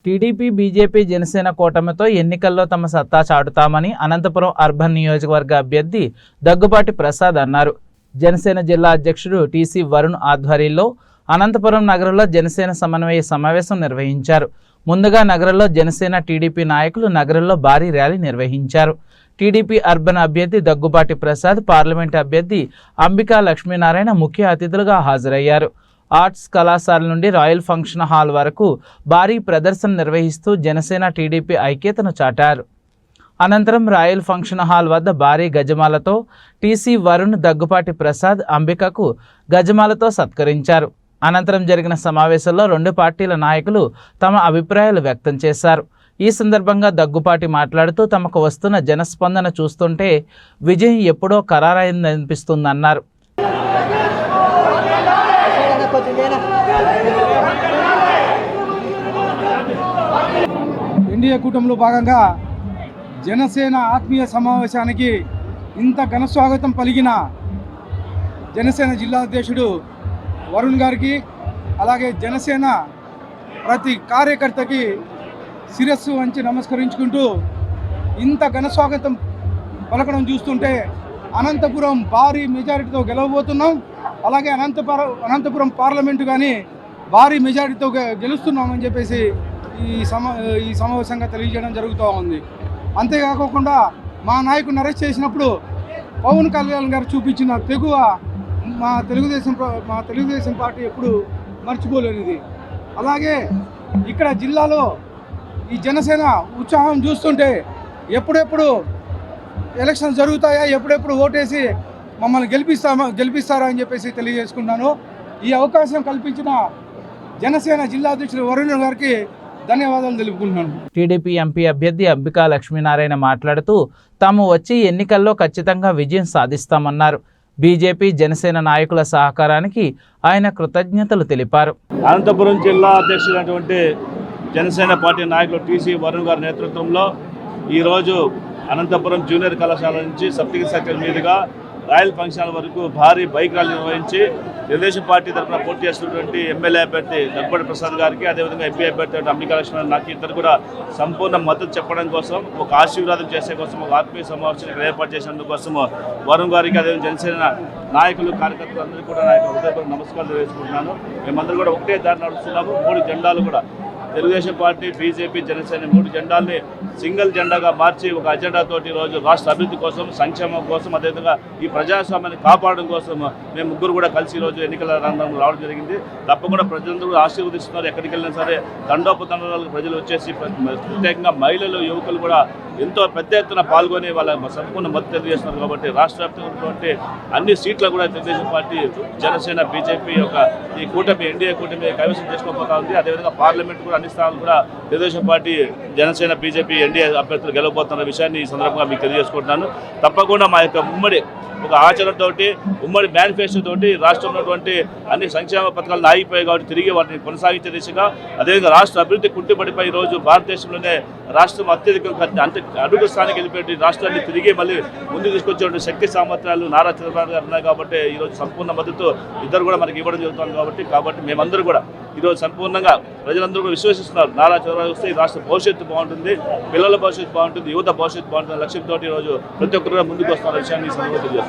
TDP, BJP, Janasena కూటమితో ఎన్నికల్లో తమ సత్తా చాటుతామని అనంతపురం అర్బన్ నియోజకవర్గ అభ్యర్థి దగ్గుబాటి ప్రసాద్ అన్నారు. జనసేన జిల్లా అధ్యక్షుడు టీసీ వరుణ్ ఆధ్వర్యంలో అనంతపురం నగరంలో జనసేన సమన్వయ సమావేశం నిర్వహించారు. ముందుగా నగరంలో జనసేన, టీడీపీ నాయకులు నగరంలో భారీ ర్యాలీ నిర్వహించారు. టీడీపీ అర్బన్ అభ్యర్థి దగ్గుబాటి ప్రసాద్, పార్లమెంట్ అభ్యర్థి అంబికా లక్ష్మీనారాయణ ముఖ్య అతిథులుగా హాజరయ్యారు. ఆర్ట్స్ కళాశాల నుండి రాయల్ ఫంక్షన్ హాల్ వరకు భారీ ప్రదర్శన నిర్వహిస్తూ జనసేన, టీడీపీ ఐక్యతను చాటారు. అనంతరం రాయల్ ఫంక్షన్ హాల్ వద్ద భారీ గజమాలతో టీసీ వరుణ్ దగ్గుబాటి ప్రసాద్ అంబికకు గజమాలతో సత్కరించారు. అనంతరం జరిగిన సమావేశంలో రెండు పార్టీల నాయకులు తమ అభిప్రాయాలు వ్యక్తం చేశారు. ఈ సందర్భంగా దగ్గుబాటి మాట్లాడుతూ తమకు వస్తున్న జనస్పందన చూస్తుంటే విజయం ఎప్పుడో ఖరారైందనిపిస్తుందన్నారు. ఎన్డీఏ కూటమిలో భాగంగా జనసేన ఆత్మీయ సమావేశానికి ఇంత ఘన స్వాగతం పలికిన జనసేన జిల్లా అధ్యక్షుడు వరుణ్ గారికి, అలాగే జనసేన ప్రతి కార్యకర్తకి శిరస్సు వంచి నమస్కరించుకుంటూ ఇంత ఘన స్వాగతం పలకడం చూస్తుంటే అనంతపురం భారీ మెజారిటీతో గెలవబోతున్నాం. అలాగే అనంతపురం పార్లమెంటు కానీ భారీ మెజారిటీతో గెలుస్తున్నామని చెప్పేసి ఈ సమావేశంగా తెలియజేయడం జరుగుతూ ఉంది. అంతేకాకుండా మా నాయకుడిని అరెస్ట్ చేసినప్పుడు పవన్ కళ్యాణ్ గారు చూపించిన తెగువ మా తెలుగుదేశం పార్టీ ఎప్పుడు మర్చిపోలేనిది. అలాగే ఇక్కడ జిల్లాలో ఈ జనసేన ఉత్సాహం చూస్తుంటే ఎప్పుడెప్పుడు ఎలక్షన్ జరుగుతాయా, ఎప్పుడెప్పుడు ఓటేసి మమ్మల్ని గెలిపిస్తారా అని చెప్పేసి తెలియజేసుకున్నాను. ఈ అవకాశం కల్పించిన జనసేన జిల్లా అధ్యక్షుడు వరుణ్ గారికి ధన్యవాదాలు తెలుపుకుంటున్నాను. టీడీపీ ఎంపీ అభ్యర్థి అంబికా లక్ష్మీనారాయణ మాట్లాడుతూ తాము వచ్చి ఎన్నికల్లో ఖచ్చితంగా విజయం సాధిస్తామన్నారు. బీజేపీ, జనసేన నాయకుల సహకారానికి ఆయన కృతజ్ఞతలు తెలిపారు. అనంతపురం జిల్లా అధ్యక్షుడైనటువంటి జనసేన పార్టీ నాయకులు టీసీ వరుణ్ గారి నేతృత్వంలో ఈరోజు అనంతపురం జూనియర్ కళాశాల నుంచి సప్తగిరి సర్కిల్ మీదుగా రాయల్ ఫంక్షన్ వరకు భారీ బైక్ ర్యాలీ నిర్వహించి తెలుగుదేశం పార్టీ తరఫున పోటీ చేస్తున్నటువంటి ఎమ్మెల్యే అభ్యర్థి దగ్గుబాటి ప్రసాద్ గారికి, అదేవిధంగా ఎంపీ అభ్యర్థి అంబికా లక్ష్మణ్ నాకు ఇద్దరు కూడా సంపూర్ణ మద్దతు చెప్పడం కోసం, ఒక ఆశీర్వాదం చేసే కోసం, ఒక ఆత్మీయ సమావేశాన్ని ఏర్పాటు చేసేందుకోసం వరుణ్ గారికి, అదేవిధంగా జనసేన నాయకులు, కార్యకర్తలు అందరూ కూడా నాకు హృదయపూర్వక నమస్కారాలు తెలియజేసుకుంటున్నాను. మేమందరూ కూడా ఒకటే దారి నడుస్తున్నాము. 3 జెండాలు కూడా తెలుగుదేశం పార్టీ, బీజేపీ, జనసేన 3 జెండాల్ని సింగిల్ జెండాగా మార్చి ఒక అజెండాతోటి ఈరోజు రాష్ట్ర అభివృద్ధి కోసం, సంక్షేమం కోసం, అదేవిధంగా ఈ ప్రజాస్వామ్యాన్ని కాపాడడం కోసం మేము ముగ్గురు కూడా కలిసి ఈరోజు ఎన్నికల రంగంలో రావడం జరిగింది. తప్పకుండా ప్రజలందరూ ఆశీర్వదిస్తున్నారు. ఎక్కడికి వెళ్ళినా సరే తండోపతండాలకు ప్రజలు వచ్చేసి, ప్రత్యేకంగా మహిళలు, యువకులు కూడా ఎంతో పెద్ద ఎత్తున పాల్గొని వాళ్ళ సంపూర్ణ మద్దతు తెలియజేస్తున్నారు. కాబట్టి రాష్ట్ర వ్యాప్తంగా ఉన్నటువంటి అన్ని సీట్లు కూడా తెలుగుదేశం పార్టీ, జనసేన, బీజేపీ యొక్క ఈ కూటమి, ఎన్డీఏ కూటమి కైవసం చేసుకోబోతా ఉంది. అదేవిధంగా పార్లమెంట్ కూడా అన్ని స్థానాలు కూడా Telugu Desam party, Janasena, BJP, NDA అభ్యర్థులు గెలవబోతున్న విషయాన్ని ఈ సందర్భంగా మీకు తెలియజేసుకుంటున్నాను. తప్పకుండా మా యొక్క ఉమ్మడి ఒక ఆచరణతోటి, ఉమ్మడి మేనిఫెస్టోతోటి రాష్ట్రంలో ఉన్నటువంటి అన్ని సంక్షేమ పథకాలు ఆగిపోయాయి కాబట్టి తిరిగి వాటిని కొనసాగించే దిశగా, అదేవిధంగా రాష్ట్ర అభివృద్ధి కుంటుపడిపోయి ఈరోజు భారతదేశంలోనే రాష్ట్రం అత్యధికంగా అడుగు స్థానానికి వెళ్ళిపోయి రాష్ట్రాన్ని తిరిగి మళ్ళీ ముందుకు తీసుకొచ్చేటువంటి శక్తి సామర్థ్యాలు నారా చంద్రబాబు గారు ఉన్నాయి. కాబట్టి ఈరోజు సంపూర్ణ మద్దతు ఇద్దరు కూడా మనకి ఇవ్వడం జరుగుతుంది. కాబట్టి మేమందరూ కూడా ఈరోజు సంపూర్ణంగా ప్రజలందరూ కూడా విశ్వసిస్తున్నారు. నారా చంద్రబాబు వస్తే ఈ రాష్ట్ర భవిష్యత్తు బాగుంటుంది, పిల్లల భవిష్యత్తు బాగుంటుంది, యువత భవిష్యత్తు బాగుంటుంది లక్ష్యంతో ఈరోజు ప్రతి ఒక్కరు ముందుకు వస్తున్న విషయాన్ని తెలియజేస్తున్నారు.